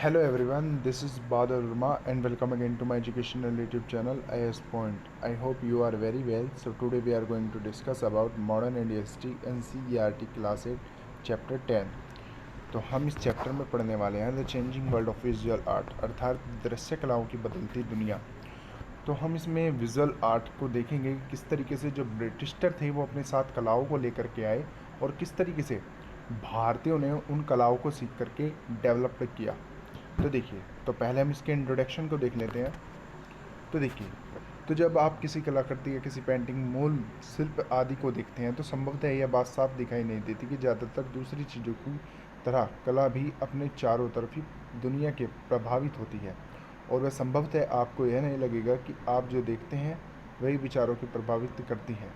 Hello everyone, this is Badar Verma and welcome again to my educational YouTube channel IS Point. I hope you are very well. So today we are going to discuss about Modern Indian History NCERT Class 8 Chapter 10. तो हम इस chapter में पढ़ने वाले हैं the changing world of visual art, अर्थात दृश्य कलाओं की बदलती दुनिया। तो हम इसमें विजुअल आर्ट को देखेंगे कि किस तरीके से जो ब्रिटिशर थे वो अपने साथ कलाओं को लेकर के आए और किस तरीके से भारतीयों ने उन कलाओं को सीख करके डेवलप किया। तो देखिए, तो पहले हम इसके इंट्रोडक्शन को देख लेते हैं। तो देखिए, तो जब आप किसी कलाकृति या किसी पेंटिंग, मूल शिल्प आदि को देखते हैं तो संभवतः यह बात साफ दिखाई नहीं देती कि ज़्यादातर दूसरी चीज़ों की तरह कला भी अपने चारों तरफ ही दुनिया के प्रभावित होती है, और वह संभवतः आपको यह नहीं लगेगा कि आप जो देखते हैं वही विचारों की प्रभावित करती हैं।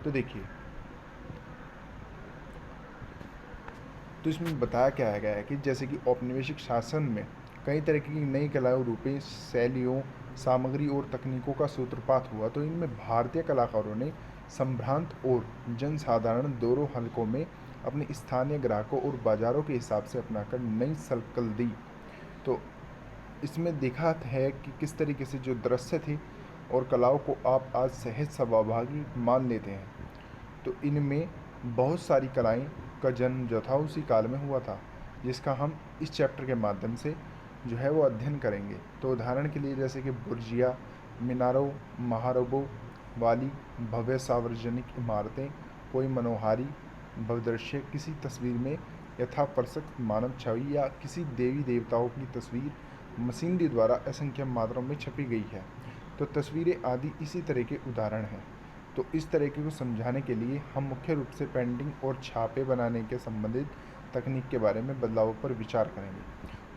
तो देखिए, तो इसमें बताया क्या गया है कि जैसे कि औपनिवेशिक शासन में कई तरह की नई कलाओं, रूपों, शैलियों, सामग्री और तकनीकों का सूत्रपात हुआ, तो इनमें भारतीय कलाकारों ने संभ्रांत और जनसाधारण दोनों हलकों में अपने स्थानीय ग्राहकों और बाज़ारों के हिसाब से अपनाकर नई शक्ल दी। तो इसमें देखा है कि किस तरीके से जो दृश्य थे और कलाओं को आप आज सहज सहभागी मान लेते हैं, तो इनमें बहुत सारी कलाएं का जन्म जो था उसी काल में हुआ था, जिसका हम इस चैप्टर के माध्यम से जो है वो अध्ययन करेंगे। तो उदाहरण के लिए जैसे कि बुर्जिया, मीनारों, महारबों वाली भव्य सार्वजनिक इमारतें, कोई मनोहारी भवदृश्य, किसी तस्वीर में यथाप्रसक्त मानव छवि या किसी देवी देवताओं की तस्वीर मशीनरी द्वारा असंख्य मात्राओं में छपी गई है। तो तस्वीरें आदि इसी तरह के उदाहरण हैं। तो इस तरीके को समझाने के लिए हम मुख्य रूप से पेंटिंग और छापे बनाने के संबंधित तकनीक के बारे में बदलावों पर विचार करेंगे।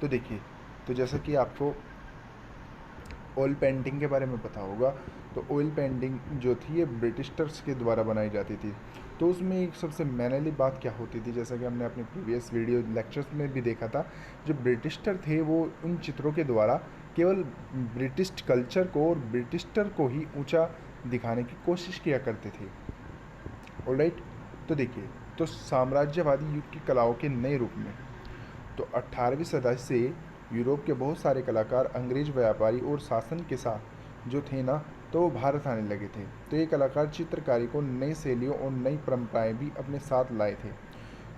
तो देखिए, तो जैसा कि आपको ऑयल पेंटिंग के बारे में पता होगा, तो ऑयल पेंटिंग जो थी ये ब्रिटिशर्स के द्वारा बनाई जाती थी। तो उसमें एक सबसे मैनली बात क्या होती थी, जैसा कि हमने अपने प्रीवियस वीडियो लेक्चर्स में भी देखा था, जो ब्रिटिशर थे वो उन चित्रों के द्वारा केवल ब्रिटिश कल्चर को और ब्रिटिशर को ही ऊंचा दिखाने की कोशिश किया करते थे। ऑलराइट, तो देखिए, तो साम्राज्यवादी युग की कलाओं के नए रूप में, तो 18वीं सदी से यूरोप के बहुत सारे कलाकार, अंग्रेज व्यापारी और शासन के साथ जो थे ना, तो वो भारत आने लगे थे। तो ये कलाकार चित्रकारी को नई शैलियों और नई परंपराएं भी अपने साथ लाए थे।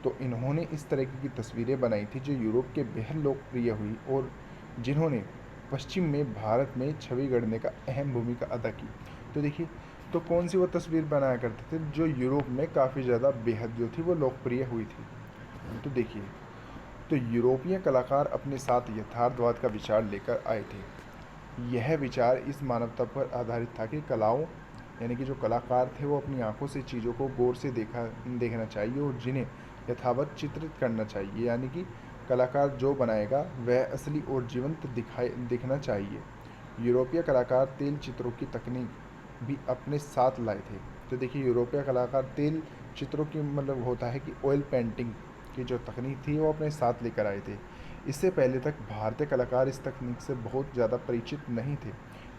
तो इन्होंने इस तरह की तस्वीरें बनाई थी जो यूरोप के बेहद लोकप्रिय हुई और जिन्होंने पश्चिम में भारत में छवि गढ़ने का अहम भूमिका अदा की। तो देखिए, तो कौन सी वो तस्वीर बनाया करते थे जो यूरोप में काफ़ी ज़्यादा बेहद जो थी वो लोकप्रिय हुई थी। तो देखिए, तो यूरोपीय कलाकार अपने साथ यथार्थवाद का विचार लेकर आए थे। यह विचार इस मानवता पर आधारित था कि कलाओं, यानी कि जो कलाकार थे वो अपनी आंखों से चीज़ों को गौर से देखना चाहिए और जिन्हें यथावत चित्रित करना चाहिए, यानी कि कलाकार जो बनाएगा वह असली और जीवंत दिखना चाहिए। यूरोपीय कलाकार तेल चित्रों की तकनीक भी अपने साथ लाए थे। तो देखिए, यूरोपीय कलाकार तेल चित्रों की मतलब होता है कि ऑयल पेंटिंग की जो तकनीक थी वो अपने साथ लेकर आए थे। इससे पहले तक भारतीय कलाकार इस तकनीक से बहुत ज़्यादा परिचित नहीं थे,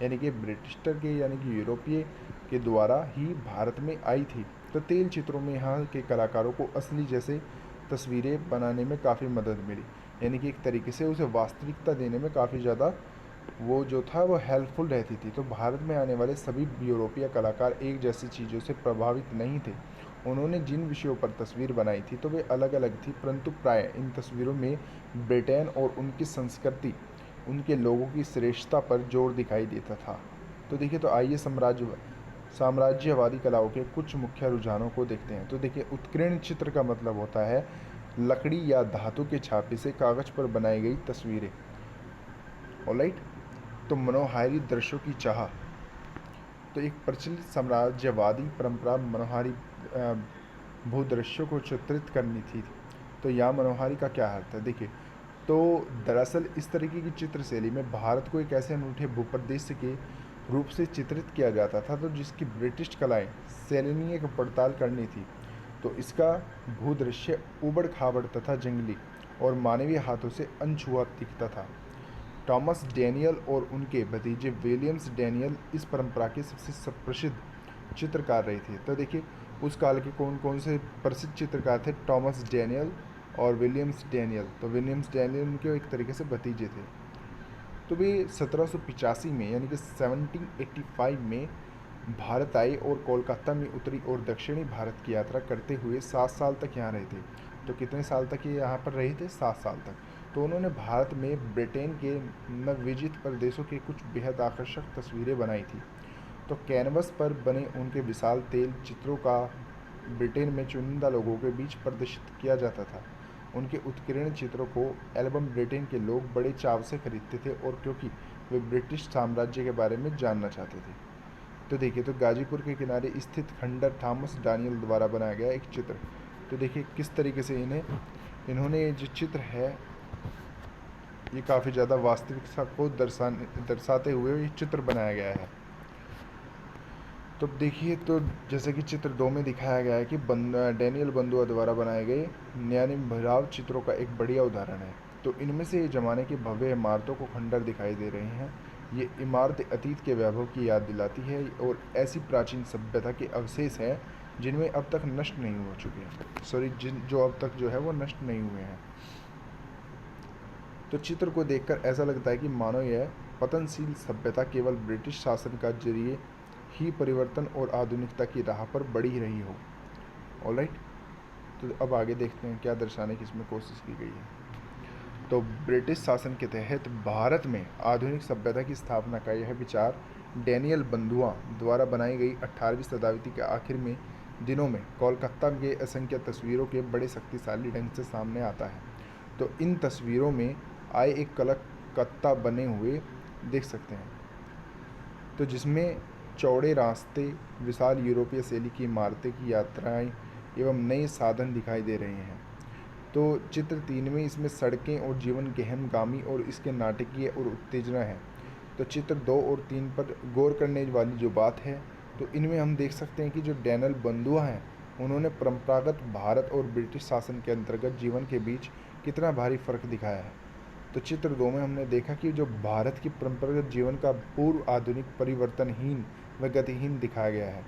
यानी कि ब्रिटिशर के यानी कि यूरोपीय के द्वारा ही भारत में आई थी। तो तेल चित्रों में यहाँ के कलाकारों को असली जैसे तस्वीरें बनाने में काफ़ी मदद मिली, यानी कि एक तरीके से उसे वास्तविकता देने में काफ़ी ज़्यादा वो जो था वो हेल्पफुल रहती थी। तो भारत में आने वाले सभी यूरोपीय कलाकार एक जैसी चीज़ों से प्रभावित नहीं थे। उन्होंने जिन विषयों पर तस्वीर बनाई थी तो वे अलग अलग थी, परंतु प्राय इन तस्वीरों में ब्रिटेन और उनकी संस्कृति, उनके लोगों की श्रेष्ठता पर जोर दिखाई देता था। तो देखिए, तो आइए साम्राज्यवादी कलाओं के कुछ मुख्य रुझानों को देखते हैं। तो देखिए, उत्कीर्ण चित्र का मतलब होता है लकड़ी या धातु के छापे से कागज पर बनाई गई तस्वीरें। ऑलराइट, तो मनोहारी दृश्यों की चाह, तो एक प्रचलित साम्राज्यवादी परंपरा मनोहारी भूदृश्यों को चित्रित करनी थी। तो यहाँ मनोहारी का क्या अर्थ है, देखिए, तो दरअसल इस तरीके की चित्रशैली में भारत को एक ऐसे अनूठे भूप्रदेश के रूप से चित्रित किया जाता था तो जिसकी ब्रिटिश कलाएं सैलनीय की पड़ताल करनी थी। तो इसका भूदृश्य उबड़ खाबड़ तथा जंगली और मानवीय हाथों से अनछुआ दिखता था। टॉमस डैनियल और उनके भतीजे विलियम्स डैनियल इस परंपरा के सबसे प्रसिद्ध चित्रकार रहे थे। तो देखिए, उस काल के कौन कौन से प्रसिद्ध चित्रकार थे, टॉमस डैनियल और विलियम्स डैनियल, तो विलियम्स डैनियल उनके एक तरीके से भतीजे थे। तो वे 1785 में यानी कि 1785 में भारत आए और कोलकाता में उत्तरी और दक्षिणी भारत की यात्रा करते हुए 7 साल तक यहाँ रहे थे। तो कितने साल तक ये यहाँ पर रहे थे? 7 साल तक। तो उन्होंने भारत में ब्रिटेन के नवविजित प्रदेशों की कुछ बेहद आकर्षक तस्वीरें बनाई थी। तो कैनवस पर बने उनके विशाल तेल चित्रों का ब्रिटेन में चुनिंदा लोगों के बीच प्रदर्शित किया जाता था। उनके उत्कीर्ण चित्रों को एल्बम ब्रिटेन के लोग बड़े चाव से खरीदते थे, और क्योंकि वे ब्रिटिश साम्राज्य के बारे में जानना चाहते थे। तो देखिए, तो गाजीपुर के किनारे स्थित खंडर थॉमस डैनियल द्वारा बनाया गया एक चित्र। तो देखिए किस तरीके से इन्होंने ये जो चित्र है ये काफ़ी ज़्यादा वास्तविकता को दर्शाते हुए ये चित्र बनाया गया है। तो देखिए, तो जैसे कि चित्र 2 में दिखाया गया है कि डैनियल बंदुआ द्वारा बनाए गए न्यायनिभराव चित्रों का एक बढ़िया उदाहरण है। तो इनमें से ये ज़माने की भव्य इमारतों को खंडर दिखाई दे रहे हैं। ये इमारतें अतीत के वैभव की याद दिलाती है और ऐसी प्राचीन सभ्यता के अवशेष हैं जिनमें अब तक नष्ट नहीं हो चुके हैं, जो अब तक जो है वो नष्ट नहीं हुए हैं। तो चित्र को देखकर ऐसा लगता है कि मानो यह पतनशील सभ्यता केवल ब्रिटिश शासन का जरिए ही परिवर्तन और आधुनिकता की राह पर बढ़ी रही हो। ऑलराइट, तो अब आगे देखते हैं क्या दर्शाने की इसमें कोशिश की गई है। तो ब्रिटिश शासन के तहत भारत में आधुनिक सभ्यता की स्थापना का यह विचार डैनियल बंधुआ द्वारा बनाई गई 18वीं शताब्दी के आखिर में दिनों में कोलकाता के असंख्य तस्वीरों के बड़े शक्तिशाली ढंग से सामने आता है। तो इन तस्वीरों में आए एक कलकत्ता बने हुए देख सकते हैं, तो जिसमें चौड़े रास्ते, विशाल यूरोपीय शैली की इमारतें की यात्राएं एवं नए साधन दिखाई दे रहे हैं। तो चित्र 3 में इसमें सड़कें और जीवन गहनगामी और इसके नाटकीय और उत्तेजना है। तो चित्र 2 और 3 पर गौर करने वाली जो बात है, तो इनमें हम देख सकते हैं कि जो डैनियल बंधुआ हैं उन्होंने परंपरागत भारत और ब्रिटिश शासन के अंतर्गत जीवन के बीच कितना भारी फर्क दिखाया है। तो चित्र 2 में हमने देखा कि जो भारत की परंपरागत जीवन का पूर्व आधुनिक परिवर्तनहीन व गतिहीन दिखाया गया है।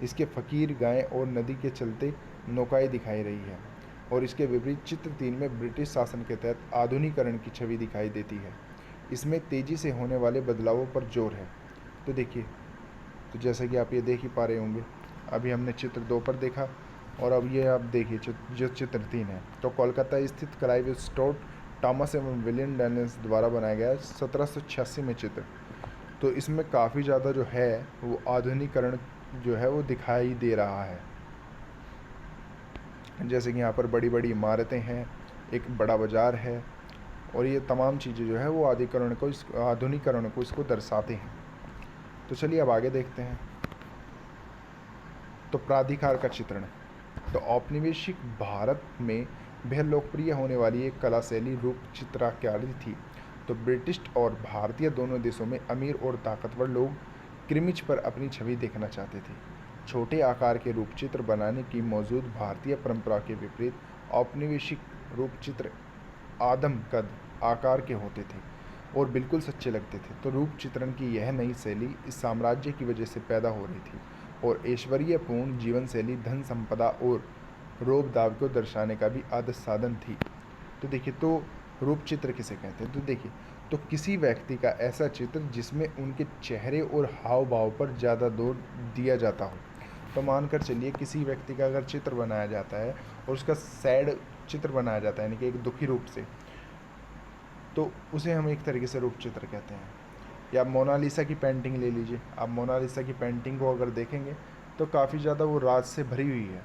इसके फकीर, गायें और नदी के चलते नौकाएं दिखाई रही है, और इसके विपरीत चित्र 3 में ब्रिटिश शासन के तहत आधुनिकरण की छवि दिखाई देती है। इसमें तेज़ी से होने वाले बदलावों पर जोर है। तो देखिए, तो जैसे कि आप ये देख ही पा रहे होंगे, अभी हमने चित्र 2 पर देखा और अब ये आप देखिए जो चित्र 3 है। तो कोलकाता स्थित क्लाइव स्टोर्ट टॉमस एवं विलियम डैनियल्स द्वारा बनाया गया 1786 में चित्र। तो इसमें काफ़ी ज़्यादा जो है वो आधुनिकरण जो है वो दिखाई दे रहा है। जैसे कि यहाँ पर बड़ी बड़ी इमारतें हैं, एक बड़ा बाज़ार है, और ये तमाम चीज़ें जो है वो आधुनिकरण को इसको दर्शाते हैं। तो चलिए अब आगे देखते हैं। तो प्राधिकार का चित्रण। तो औपनिवेशिक भारत में बेहद लोकप्रिय होने वाली एक कला शैली रूप चित्रकारी थी। तो ब्रिटिश और भारतीय दोनों देशों में अमीर और ताकतवर लोग क्रिमिच पर अपनी छवि देखना चाहते थे। छोटे आकार के रूप चित्र बनाने की मौजूद भारतीय परंपरा के विपरीत औपनिवेशिक रूप चित्र आदम कद आकार के होते थे और बिल्कुल सच्चे लगते थे। तो रूप चित्रण की यह नई शैली इस साम्राज्य की वजह से पैदा हो रही थी, और ऐश्वर्यपूर्ण जीवन शैली, धन संपदा और रोब दाब को दर्शाने का भी आदर्श साधन थी। तो देखिए, तो रूप चित्र किसे कहते हैं? तो देखिए, तो किसी व्यक्ति का ऐसा चित्र जिसमें उनके चेहरे और हाव भाव पर ज़्यादा जोर दिया जाता हो। तो मानकर चलिए किसी व्यक्ति का अगर चित्र बनाया जाता है और उसका सैड चित्र बनाया जाता है, यानी कि एक दुखी रूप से, तो उसे हम एक तरीके से रूप चित्र कहते हैं। या मोनालिसा की पेंटिंग ले लीजिए, आप मोनालिसा की पेंटिंग को अगर देखेंगे तो काफ़ी ज़्यादा वो राज से भरी हुई है।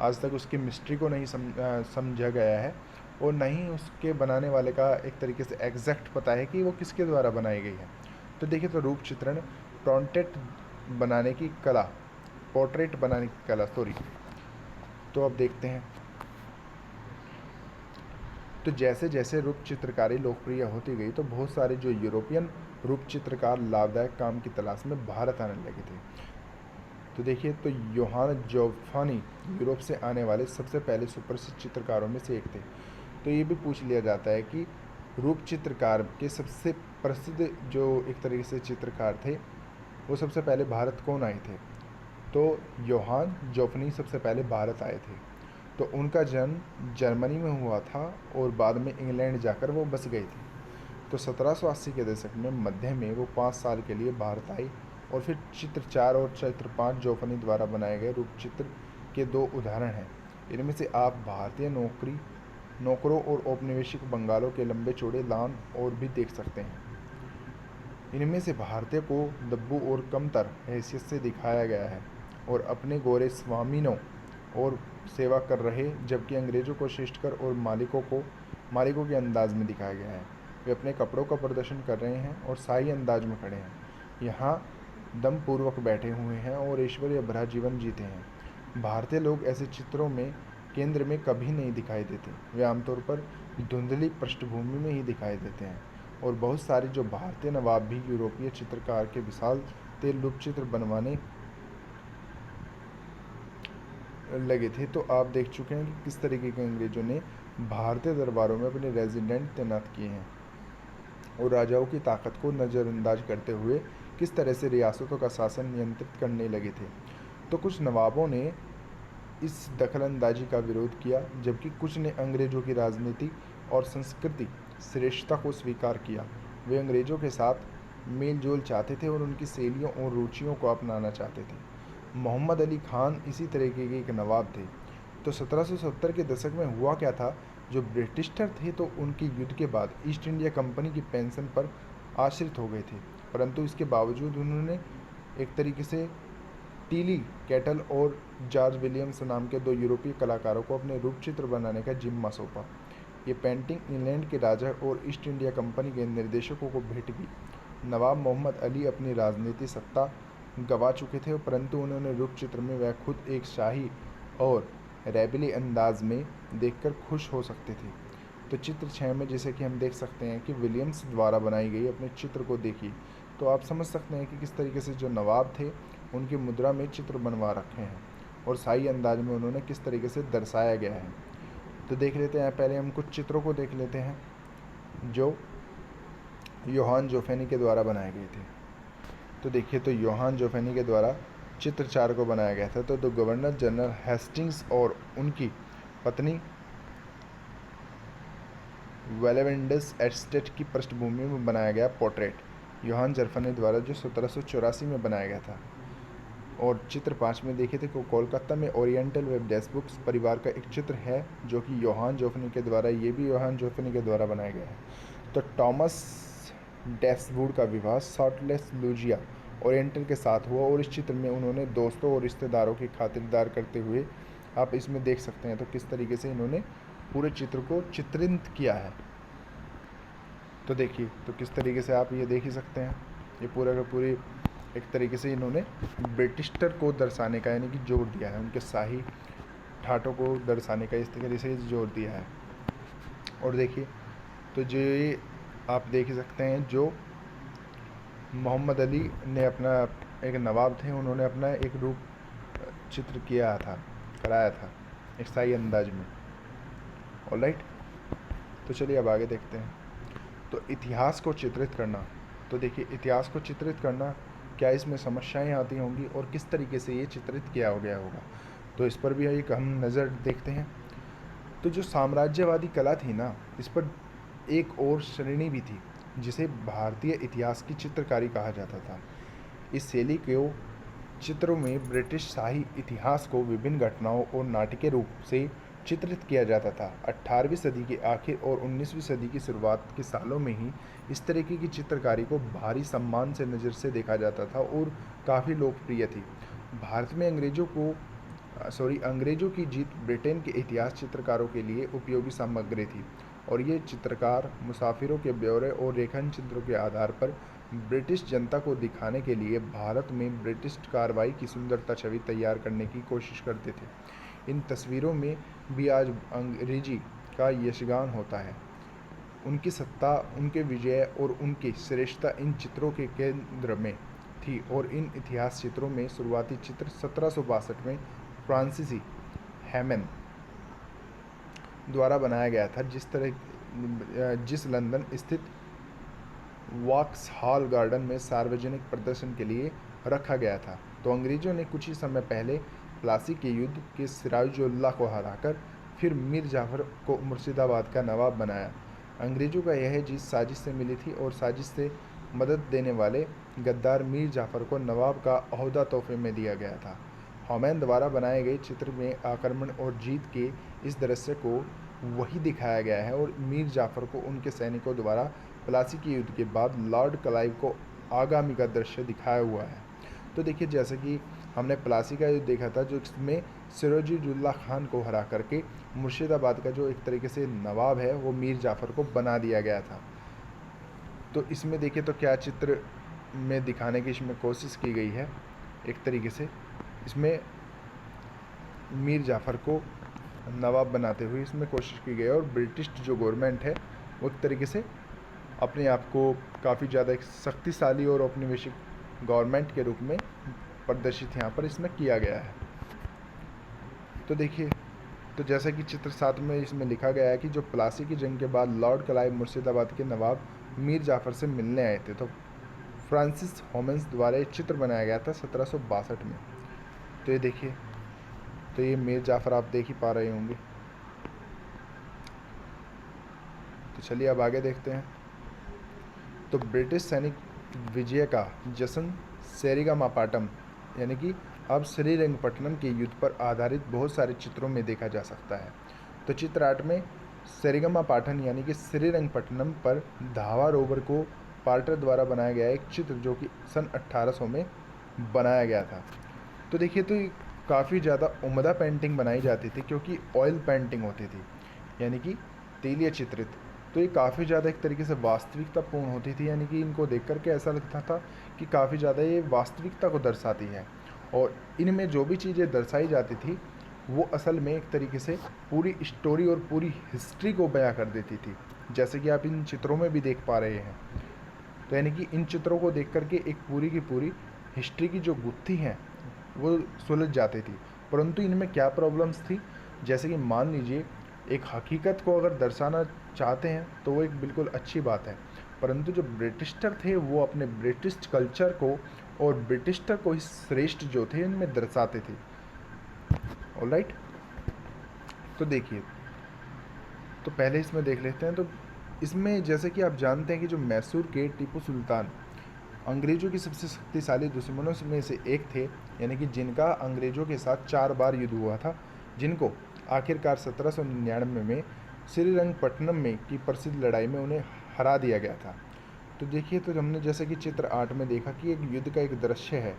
आज तक उसकी मिस्ट्री को नहीं समझा गया है, और न ही उसके बनाने वाले का एक तरीके से एग्जैक्ट पता है कि वो किसके द्वारा बनाई गई है। तो देखिए, तो रूप चित्रण पोर्ट्रेट बनाने की कला सॉरी। तो अब देखते हैं, तो जैसे जैसे रूप चित्रकारी लोकप्रिय होती गई तो बहुत सारे जो यूरोपियन रूप चित्रकार लाभदायक काम की तलाश में भारत आने लगे थे। तो देखिए, तो योहान जोफानी यूरोप से आने वाले सबसे पहले सुप्रसिद्ध चित्रकारों में से एक थे। तो ये भी पूछ लिया जाता है कि रूप चित्रकार के सबसे प्रसिद्ध जो एक तरीके से चित्रकार थे वो सबसे पहले भारत कौन आए थे? तो योहान जोफनी सबसे पहले भारत आए थे। तो उनका जन्म जर्मनी में हुआ था और बाद में इंग्लैंड जाकर वो बस गई थी। तो 1780 के दशक में मध्य में वो 5 साल के लिए भारत आई और फिर चित्र 4 और चित्र 5 जोफनी द्वारा बनाए गए रूपचित्र के 2 उदाहरण हैं। इनमें से आप भारतीय नौकरों और औपनिवेशिक बंगालों के लंबे चौड़े लान और भी देख सकते हैं। इनमें से भारतीय को दब्बू और कमतर हैसियत से दिखाया गया है और अपने गोरे स्वामीनों और सेवा कर रहे, जबकि अंग्रेज़ों को श्रेष्ठकर और मालिकों के अंदाज में दिखाया गया है। वे अपने कपड़ों का प्रदर्शन कर रहे हैं और शाही अंदाज में खड़े हैं, यहाँ दम पूर्वक बैठे हुए हैं और ऐश्वर्य भरा जीवन जीते हैं। भारतीय लोग ऐसे चित्रों में केंद्र में कभी नहीं दिखाई देते। वे आमतौर पर धुंधली पृष्ठभूमि में ही दिखाई देते हैं और बहुत सारे जो भारतीय नवाब भी यूरोपीय चित्रकार के विशाल तेल रूप चित्र बनवाने लगे थे। तो आप देख चुके हैं कि किस तरीके के अंग्रेज़ों ने भारतीय दरबारों में अपने रेजिडेंट तैनात किए हैं और राजाओं की ताकत को नज़रअंदाज करते हुए किस तरह से रियासतों का शासन नियंत्रित करने लगे थे। तो कुछ नवाबों ने इस दखलंदाजी का विरोध किया, जबकि कुछ ने अंग्रेज़ों की राजनीति और संस्कृति श्रेष्ठता को स्वीकार किया। वे अंग्रेज़ों के साथ मेल जोल चाहते थे और उनकी शैलियों और रुचियों को अपनाना चाहते थे। मोहम्मद अली खान इसी तरीके के एक नवाब थे। तो 1770 के दशक में हुआ क्या था, जो ब्रिटिशर थे तो उनके युद्ध के बाद ईस्ट इंडिया कंपनी की पेंशन पर आश्रित हो गए थे, परंतु इसके बावजूद उन्होंने एक तरीके से टीली कैटल और जॉर्ज विलियम्स नाम के 2 यूरोपीय कलाकारों को अपने रूपचित्र बनाने का जिम्मा सौंपा। ये पेंटिंग इंग्लैंड के राजा और ईस्ट इंडिया कंपनी के निर्देशकों को भेंट की। नवाब मोहम्मद अली अपनी राजनीतिक सत्ता गंवा चुके थे, परंतु उन्होंने रूपचित्र में वह खुद एक शाही और रैबली अंदाज में देखकर खुश हो सकते थे। तो चित्र 6 में जैसे कि हम देख सकते हैं कि विलियम्स द्वारा बनाई गई अपने चित्र को देखिए, तो आप समझ सकते हैं कि किस तरीके से जो नवाब थे उनकी मुद्रा में चित्र बनवा रखे हैं और शाही अंदाज में उन्होंने किस तरीके से दर्शाया गया है। तो देख लेते हैं, पहले हम कुछ चित्रों को देख लेते हैं जो योहान जोफेनी के द्वारा बनाए गए थे। तो देखिए, तो योहान जोफेनी के द्वारा चित्र 4 को बनाया गया था। तो गवर्नर जनरल हेस्टिंग्स और उनकी पत्नी वेलेवेंडस एस्टेट की पृष्ठभूमि में बनाया गया पोर्ट्रेट योहान जोफेनी द्वारा, जो 1784 में बनाया गया था। और चित्र 5 में देखे थे को कोलकाता में ओरिएंटल वेब डेस्क बुक्स परिवार का एक चित्र है, जो कि योहान जोफेनी के द्वारा, ये भी योहान जोफेनी के द्वारा बनाया गया है। तो टॉमस डेस्वुड का विवाह शॉर्टलेस लूजिया ओरिएंटल के साथ हुआ और इस चित्र में उन्होंने दोस्तों और रिश्तेदारों की खातिरदार करते हुए, आप इसमें देख सकते हैं तो किस तरीके से इन्होंने पूरे चित्र को चित्रित किया है। तो देखिए, तो किस तरीके से आप ये देख ही सकते हैं, ये पूरा का पूरी एक तरीके से इन्होंने ब्रिटिशर को दर्शाने का यानी कि जोर दिया है, उनके शाही ठाठों को दर्शाने का इस तरीके से जोर दिया है। और देखिए, तो जो ये आप देख सकते हैं, जो मोहम्मद अली ने अपना एक नवाब थे, उन्होंने अपना एक रूप चित्र कराया था एक शाही अंदाज में। ऑलराइट, तो चलिए अब आगे देखते हैं। तो इतिहास को चित्रित करना, तो देखिए इतिहास को चित्रित करना, क्या इसमें समस्याएं आती होंगी और किस तरीके से ये चित्रित किया गया होगा, तो इस पर भी एक हम नज़र देखते हैं। तो जो साम्राज्यवादी कला थी ना, इस पर एक और श्रेणी भी थी जिसे भारतीय इतिहास की चित्रकारी कहा जाता था। इस शैली को चित्रों में ब्रिटिश शाही इतिहास को विभिन्न घटनाओं और नाटकीय रूप से चित्रित किया जाता था। 18वीं सदी के आखिर और 19वीं सदी की शुरुआत के सालों में ही इस तरीके की चित्रकारी को भारी सम्मान से नज़र से देखा जाता था और काफ़ी लोकप्रिय थी। भारत में अंग्रेज़ों की जीत ब्रिटेन के इतिहास चित्रकारों के लिए उपयोगी सामग्री थी और ये चित्रकार मुसाफिरों के ब्यौरे और रेखन चित्रों के आधार पर ब्रिटिश जनता को दिखाने के लिए भारत में ब्रिटिश कार्रवाई की सुंदरता छवि तैयार करने की कोशिश करते थे। इन तस्वीरों में भी आज अंग्रेजी का यशगान होता है। उनकी सत्ता, उनके विजय और उनकी श्रेष्ठता इन चित्रों के केंद्र में थी और इन इतिहास चित्रों में शुरुआती चित्र 1762 में फ्रांसीसी हैमन द्वारा बनाया गया था, जिस लंदन स्थित वॉक्सहॉल गार्डन में सार्वजनिक प्रदर्शन के लिए रखा गया था। तो अंग्रेज़ों ने कुछ ही समय पहले प्लासी के युद्ध के सिराजुद्दौला को हराकर फिर मीर जाफ़र को मुर्शिदाबाद का नवाब बनाया। अंग्रेज़ों का यह जीत साजिश से मिली थी और साजिश से मदद देने वाले गद्दार मीर जाफ़र को नवाब का ओहदा तोहफे में दिया गया था। हुमायूं द्वारा बनाए गए चित्र में आक्रमण और जीत के इस दृश्य को वही दिखाया गया है और मीर जाफ़र को उनके सैनिकों द्वारा प्लासी के युद्ध के बाद लॉर्ड क्लाइव को आगामी का दृश्य दिखाया हुआ है। तो देखिए, जैसे कि हमने प्लासी का युद्ध देखा था, जो इसमें सिराजुद्दौला खान को हरा करके मुर्शिदाबाद का जो एक तरीके से नवाब है वो मीर जाफ़र को बना दिया गया था। तो इसमें देखिए तो क्या चित्र में दिखाने की इसमें कोशिश की गई है, एक तरीके से इसमें मीर जाफ़र को नवाब बनाते हुए इसमें कोशिश की गई है और ब्रिटिश जो गवर्नमेंट है वो एक तरीके से अपने आप को काफ़ी ज़्यादा एक शक्तिशाली और औपनिवेशिक गवर्नमेंट के रूप में प्रदर्शित यहाँ पर इसमें किया गया है। तो देखिए, तो जैसा कि चित्र 7 में इसमें लिखा गया है कि जो प्लासी की जंग के बाद लॉर्ड क्लाइव मुर्शिदाबाद के नवाब मीर जाफ़र से मिलने आए थे, तो फ्रांसिस ह्यूमेस द्वारा एक चित्र बनाया गया था 1762 में। तो ये देखिए, तो ये मीर जाफ़र आप देख ही पा रहे होंगे। तो चलिए अब आगे देखते हैं। तो ब्रिटिश सैनिक विजय का जश्न सेरिंगमापट्टनम यानी कि अब श्रीरंगपट्टनम के युद्ध पर आधारित बहुत सारे चित्रों में देखा जा सकता है। तो चित्र 8 में सेरिंगमापट्टनम यानी कि श्रीरंगपट्टनम पर धावा रोबर को पार्टर द्वारा बनाया गया एक चित्र जो कि सन 1800 में बनाया गया था। तो देखिए, तो काफ़ी ज़्यादा उम्दा पेंटिंग बनाई जाती थी क्योंकि ऑयल पेंटिंग होती थी, यानी कि तेलीय चित्रित। तो ये काफ़ी ज़्यादा एक तरीके से वास्तविकतापूर्ण होती थी, यानी कि इनको देख करके ऐसा लगता था कि काफ़ी ज़्यादा ये वास्तविकता को दर्शाती है और इनमें जो भी चीज़ें दर्शाई जाती थी वो असल में एक तरीके से पूरी स्टोरी और पूरी हिस्ट्री को बयां कर देती थी, जैसे कि आप इन चित्रों में भी देख पा रहे हैं। तो यानी कि इन चित्रों को देख करके एक पूरी की पूरी हिस्ट्री की जो गुत्थी हैं वो सुलझ जाती थी। परंतु इनमें क्या प्रॉब्लम्स थी, जैसे कि मान लीजिए एक हकीकत को अगर दर्शाना चाहते हैं तो वो एक बिल्कुल अच्छी बात है, परंतु जो ब्रिटिशर थे वो अपने ब्रिटिश कल्चर को और ब्रिटिशर को ही श्रेष्ठ जो थे इनमें दर्शाते थे। ऑलराइट, तो देखिए, तो पहले इसमें देख लेते हैं। तो इसमें जैसे कि आप जानते हैं कि जो मैसूर के टीपू सुल्तान अंग्रेज़ों की सबसे शक्तिशाली दुश्मनों में से एक थे, यानी कि जिनका अंग्रेज़ों के साथ 4 बार युद्ध हुआ था, जिनको आखिरकार 1799 में श्रीरंगपट्टनम में की प्रसिद्ध लड़ाई में उन्हें हरा दिया गया था। तो देखिए, तो हमने जैसे कि चित्र 8 में देखा कि एक युद्ध का एक दृश्य है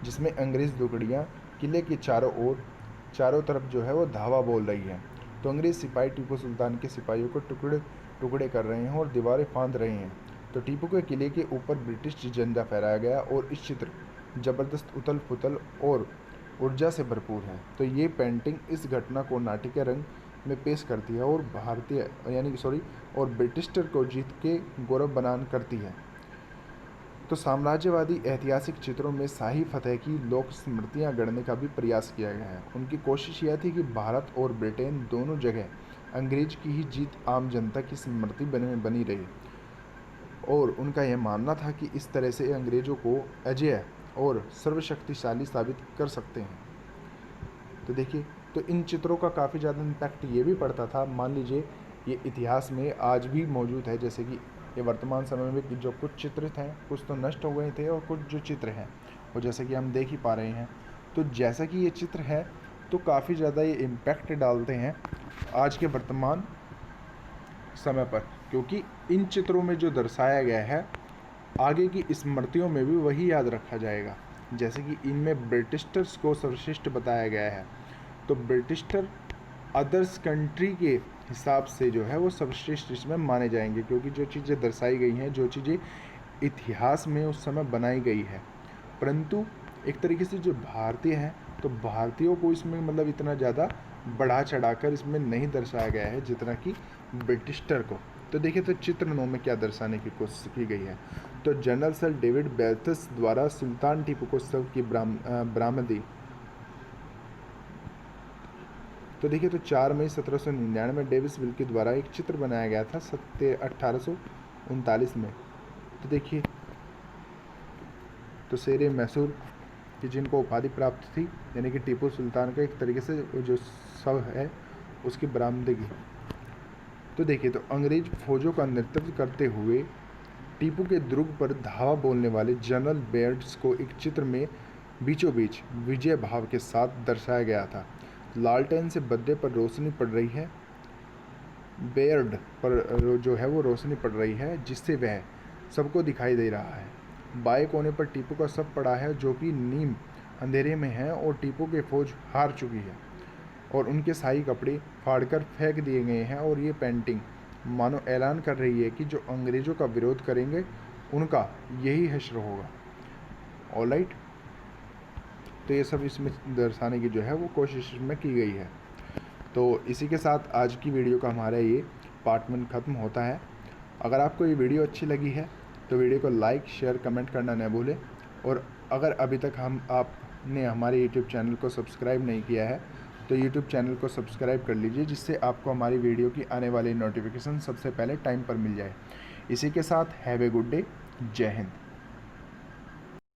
जिसमें अंग्रेज़ टुकड़ियाँ किले के चारों तरफ जो है वो धावा बोल रही है। तो अंग्रेज़ सिपाही टीपू सुल्तान के सिपाहियों को टुकड़े टुकड़े कर रहे हैं और दीवारें फांद रहे हैं। तो टीपू के किले के ऊपर ब्रिटिश झंडा फहराया गया और इस चित्र ज़बरदस्त उथल पुथल और ऊर्जा से भरपूर है। तो ये पेंटिंग इस घटना को नाट्य रंग में पेश करती है और और ब्रिटिशर को जीत के गौरव बयान करती है। तो साम्राज्यवादी ऐतिहासिक चित्रों में शाही फतह की लोक स्मृतियाँ गढ़ने का भी प्रयास किया गया है। उनकी कोशिश यह थी कि भारत और ब्रिटेन दोनों जगह अंग्रेज की ही जीत आम जनता की स्मृति बनी रही और उनका यह मानना था कि इस तरह से अंग्रेज़ों को अजेय और सर्वशक्तिशाली साबित कर सकते हैं। तो देखिए, तो इन चित्रों का काफ़ी ज़्यादा इम्पैक्ट ये भी पड़ता था। मान लीजिए ये इतिहास में आज भी मौजूद है, जैसे कि ये वर्तमान समय में जो कुछ चित्र हैं कुछ तो नष्ट हो गए थे और कुछ जो चित्र हैं वो जैसे कि हम देख ही पा रहे हैं। तो जैसा कि ये चित्र है तो काफ़ी ज़्यादा ये इम्पैक्ट डालते हैं आज के वर्तमान समय पर, क्योंकि इन चित्रों में जो दर्शाया गया है आगे की स्मृतियों में भी वही याद रखा जाएगा। जैसे कि इनमें ब्रिटिशर्स को सर्वश्रेष्ठ बताया गया है, तो ब्रिटिशर अदर्स कंट्री के हिसाब से जो है वो सर्वश्रेष्ठ इसमें माने जाएंगे, क्योंकि जो चीज़ें दर्शाई गई हैं, जो चीज़ें इतिहास में उस समय बनाई गई है। परंतु एक तरीके से जो भारतीय हैं तो भारतीयों को इसमें मतलब इतना ज़्यादा बढ़ा चढ़ाकर इसमें नहीं दर्शाया गया है जितना कि ब्रिटिशर को। तो देखिए, तो चित्र 9 में क्या दर्शाने की कोशिश की गई है। तो जनरल सर डेविड बेल्थस द्वारा सुल्तान टीपू को शव की बरामदी। तो देखिए, तो 4 मई 1799 में डेविस विल्की द्वारा एक चित्र बनाया गया था 1839 में। तो देखिए, तो शेर मैसूर कि जिनको उपाधि प्राप्त थी, यानी कि टीपू सुल्तान का एक तरीके से जो शव है उसकी बरामदगी। तो देखिए, तो अंग्रेज फौजों का नेतृत्व करते हुए टीपू के दुर्ग पर धावा बोलने वाले जनरल बेयर्ड्स को एक चित्र में बीचों बीच विजय भाव के साथ दर्शाया गया था। लालटेन से बदले पर रोशनी पड़ रही है, बेयर्ड पर जो है वो रोशनी पड़ रही है, जिससे वह सबको दिखाई दे रहा है। बाएं कोने पर टीपू का शव पड़ा है, जो कि नीम अंधेरे में है, और टीपू की फौज हार चुकी है और उनके शाही कपड़े फाड़कर फेंक दिए गए हैं। और ये पेंटिंग मानो ऐलान कर रही है कि जो अंग्रेज़ों का विरोध करेंगे उनका यही हश्र होगा। ऑलराइट, तो ये सब इसमें दर्शाने की जो है वो कोशिश में की गई है। तो इसी के साथ आज की वीडियो का हमारा ये पार्ट 1 ख़त्म होता है। अगर आपको ये वीडियो अच्छी लगी है तो वीडियो को लाइक, शेयर, कमेंट करना न भूलें। और अगर अभी तक आपने हमारे यूट्यूब चैनल को सब्सक्राइब नहीं किया है तो यूट्यूब चैनल को सब्सक्राइब कर लीजिए, जिससे आपको हमारी वीडियो की आने वाली नोटिफिकेशन सबसे पहले टाइम पर मिल जाए। इसी के साथ हैव ए गुड डे। जय हिंद।